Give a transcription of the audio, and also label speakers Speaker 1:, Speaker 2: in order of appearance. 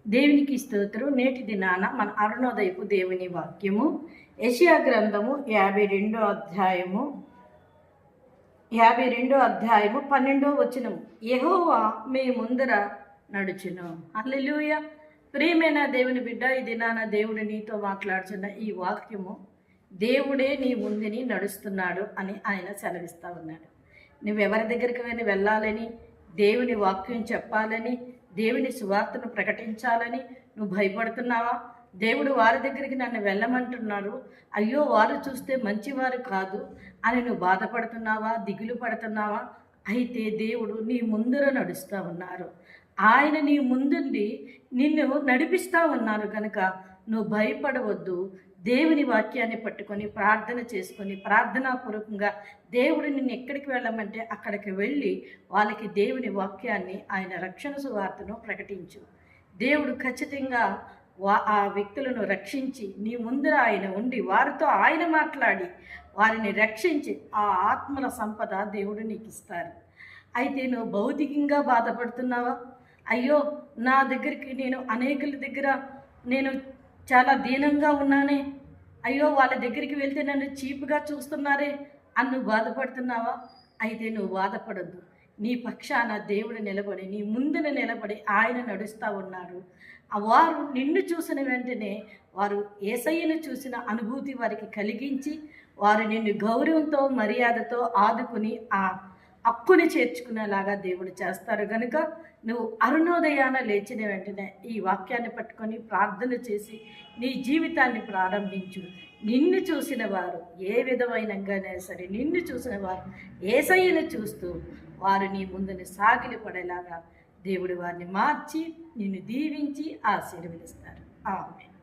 Speaker 1: దేవునికి స్తోత్రం. నేటి దినాన మన అరుణోదయపు దేవుని వాక్యము యెషయా గ్రంథము 52 అధ్యాయము 12వ వచనము. యెహోవా మీ ముందర నడుచును. హల్లెలూయా. ప్రియమైన దేవుని బిడ్డ, ఈ దినాన దేవుడు నీతో మాట్లాడుతున్న ఈ వాక్యము, దేవుడే నీ ముందుని నడుస్తున్నాడు అని ఆయన సెలవిస్తూ ఉన్నాడు. నువ్వెవరి దగ్గరికి వెళ్ళాలని, దేవుని వాక్యం చెప్పాలని, దేవుని సువార్తను ప్రకటించాలని నువ్వు భయపడుతున్నావా? దేవుడు వారి దగ్గరికి నన్ను వెళ్ళమంటున్నారు, అయ్యో వారు చూస్తే మంచివారు కాదు అని నువ్వు బాధపడుతున్నావా, దిగులు పడుతున్నావా? అయితే దేవుడు నీ ముందర నడుస్తూ ఉన్నారు. ఆయన నీ ముందుండి నిన్ను నడిపిస్తూ ఉన్నారు కనుక నువ్వు భయపడవద్దు. దేవుని వాక్యాన్ని పట్టుకొని ప్రార్థన చేసుకొని ప్రార్థనాపూర్వకంగా దేవుడు నిన్ను ఎక్కడికి వెళ్ళమంటే అక్కడికి వెళ్ళి వాళ్ళకి దేవుని వాక్యాన్ని, ఆయన రక్షణ సువార్తను ప్రకటించు. దేవుడు ఖచ్చితంగా ఆ వ్యక్తులను రక్షించి నీ ముందర ఆయన ఉండి వారితో ఆయన మాట్లాడి వారిని రక్షించి ఆ ఆత్మల సంపద దేవుడు నీకు ఇస్తారు. అయితే నువ్వు భౌతికంగా బాధపడుతున్నావా? అయ్యో నా దగ్గరికి అనేకుల దగ్గర నేను చాలా దీనంగా ఉన్నానే, అయ్యో వాళ్ళ దగ్గరికి వెళ్తే నన్ను చీప్గా చూస్తున్నారే అని నువ్వు బాధపడుతున్నావా? అయితే నువ్వు బాధపడద్దు. నీ పక్షాన దేవుడు నిలబడి నీ ముందున నిలబడి ఆయన నడుస్తూ ఉన్నారు. వారు నిన్ను చూసిన వెంటనే వారు యేసయ్యను చూసిన అనుభూతి వారికి కలిగించి వారు నిన్ను గౌరవంతో మర్యాదతో ఆదుకుని ఆ హక్కుని చేర్చుకునేలాగా దేవుడు చేస్తారు. కనుక నువ్వు అరుణోదయాన లేచిన వెంటనే ఈ వాక్యాన్ని పట్టుకొని ప్రార్థన చేసి నీ జీవితాన్ని ప్రారంభించు. నిన్ను చూసిన వారు ఏ విధమైనగానే సరే, నిన్ను చూసిన వారు యేసయ్యను చూస్తూ వారు నీ ముందుని సాగిలి పడేలాగా దేవుడు వారిని మార్చి నిన్ను దీవించి ఆశీర్వదిస్తారు. ఆమేన్.